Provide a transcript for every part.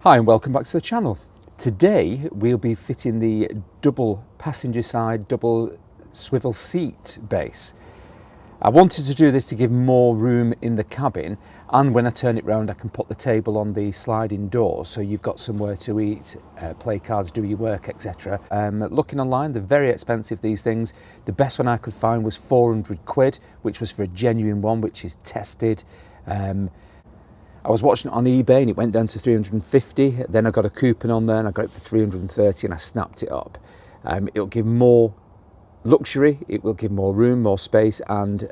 Hi and welcome back to the channel. Today we'll be fitting the double passenger side double swivel seat base. I wanted to do this to give more room in the cabin, and when I turn it round I can put the table on the sliding door so you've got somewhere to eat, play cards, do your work, etc. Looking online, they're very expensive, these things. The best one I could find was 400 quid, which was for a genuine one, which is tested. I was watching it on eBay and it went down to 350. Then I got a coupon on there and I got it for 330 and I snapped it up. It'll give more luxury, it will give more room, more space, and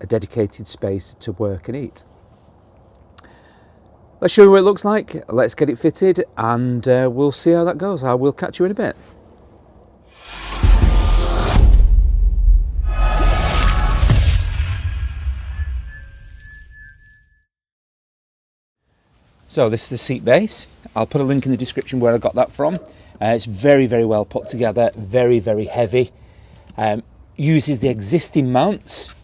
a dedicated space to work and eat. Let's show you what it looks like. Let's get it fitted and we'll see how that goes. I will catch you in a bit. So this is the seat base. I'll put a link in the description where I got that from. It's very, very well put together, very, very heavy. Uses the existing mounts,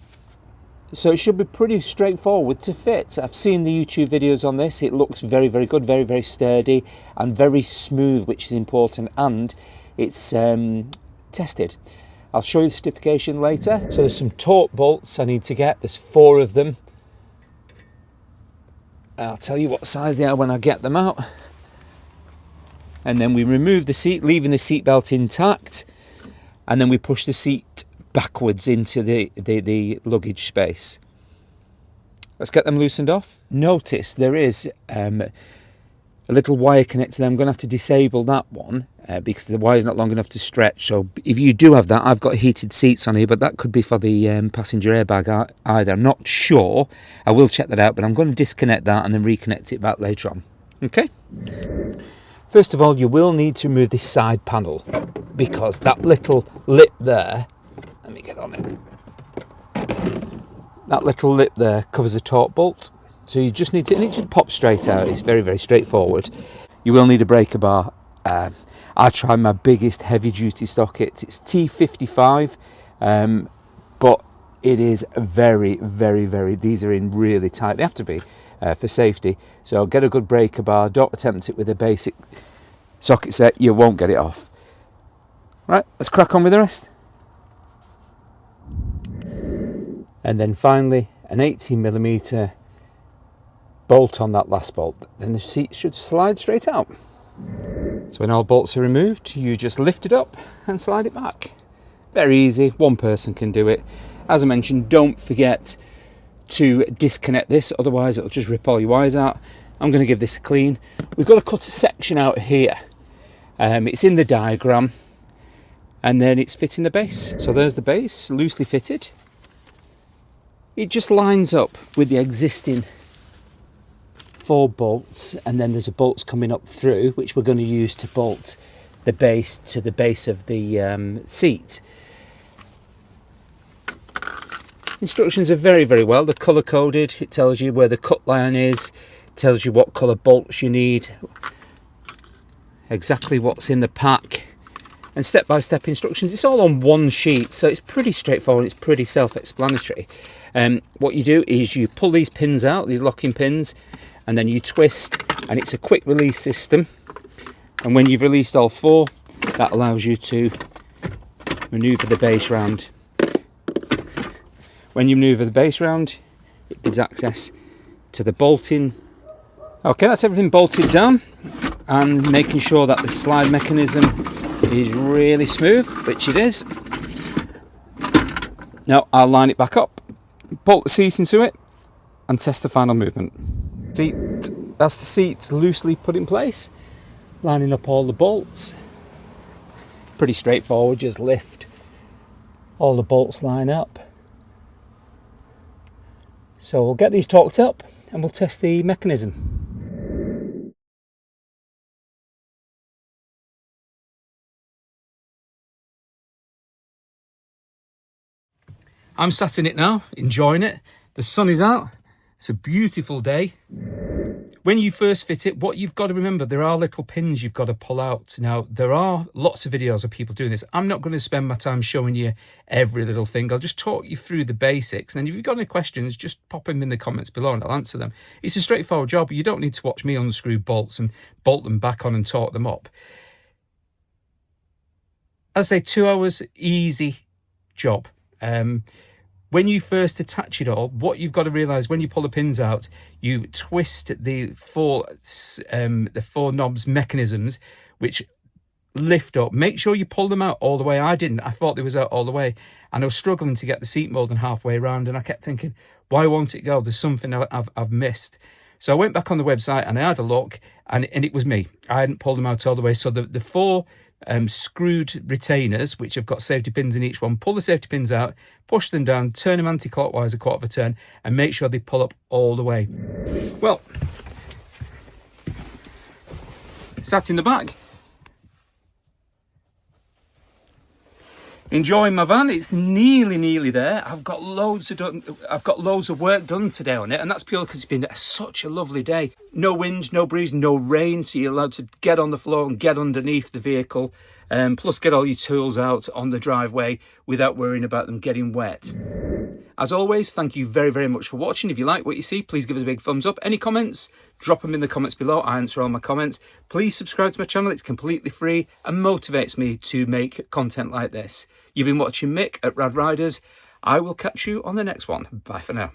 so it should be pretty straightforward to fit. I've seen the YouTube videos on this. It looks very, very good, very, very sturdy and very smooth, which is important, and it's tested. I'll show you the certification later. So there's some torque bolts I need to get. There's 4 of them. I'll tell you what size they are when I get them out. And then we remove the seat, leaving the seat belt intact, and then we push the seat backwards into the luggage space. Let's get them loosened off. Notice there is a little wire connector there. I'm going to have to disable that one because the wire is not long enough to stretch. So if you do have that, I've got heated seats on here, but that could be for the passenger airbag either. I'm not sure. I will check that out, but I'm going to disconnect that and then reconnect it back later on. Okay. First of all, you will need to remove this side panel because that little lip there, let me get on it. That little lip there covers a torque bolt. So you just need to, and it should pop straight out. It's very, very straightforward. You will need a breaker bar. I tried my biggest heavy duty stock. It's T55, but it is very, very, very, these are in really tight. They have to be for safety. So get a good breaker bar. Don't attempt it with a basic socket set. You won't get it off. Right, let's crack on with the rest. And then finally, an 18mm bolt on that last bolt. Then the seat should slide straight out. So when all bolts are removed, you just lift it up and slide it back. Very easy, one person can do it. As I mentioned, don't forget to disconnect this, otherwise it'll just rip all your wires out. I'm going to give this a clean. We've got to cut a section out here. It's in the diagram, and then it's fitting the base. So there's the base, loosely fitted. It just lines up with the existing 4 bolts, and then there's a bolts coming up through which we're going to use to bolt the base to the base of the seat. Instructions are very, very well. They're colour coded. It tells you where the cut line is, it tells you what colour bolts you need, exactly what's in the pack, and step-by-step instructions. It's all on one sheet, so it's pretty straightforward. It's pretty self-explanatory. What you do is you pull these pins out, these locking pins, and then you twist, and it's a quick release system. And when you've released all 4, that allows you to maneuver the base round. When you maneuver the base round, it gives access to the bolting. Okay, that's everything bolted down, and making sure that the slide mechanism is really smooth, which it is. Now I'll line it back up, bolt the seat into it, and test the final movement. Seat, that's the seat loosely put in place, lining up all the bolts. Pretty straightforward, just lift all the bolts, line up. So we'll get these torqued up and we'll test the mechanism. I'm sat in it now, enjoying it. The sun is out. It's a beautiful day. When you first fit it, what you've got to remember, there are little pins you've got to pull out. Now, there are lots of videos of people doing this. I'm not going to spend my time showing you every little thing. I'll just talk you through the basics. And if you've got any questions, just pop them in the comments below and I'll answer them. It's a straightforward job. You don't need to watch me unscrew bolts and bolt them back on and torque them up. I'd say 2 hours, easy job. When you first attach it all, what you've got to realise when you pull the pins out, you twist the four knobs mechanisms, which lift up. Make sure you pull them out all the way. I didn't. I thought they was out all the way, and I was struggling to get the seat more than halfway around, and I kept thinking, why won't it go? There's something I've missed. So I went back on the website and I had a look, and it was me. I hadn't pulled them out all the way. So the four screwed retainers, which have got safety pins in each one, pull the safety pins out, push them down, turn them anti-clockwise a quarter of a turn, and make sure they pull up all the way. Well, sat in the back, enjoying my van. It's nearly there. I've got loads of work done today on it, and that's purely because it's been such a lovely day. No wind, no breeze, no rain, so you're allowed to get on the floor and get underneath the vehicle, plus get all your tools out on the driveway without worrying about them getting wet. As always, thank you very, very much for watching. If you like what you see, please give us a big thumbs up. Any comments, drop them in the comments below. I answer all my comments. Please subscribe to my channel. It's completely free and motivates me to make content like this. You've been watching Mick at Rad Riders. I will catch you on the next one. Bye for now.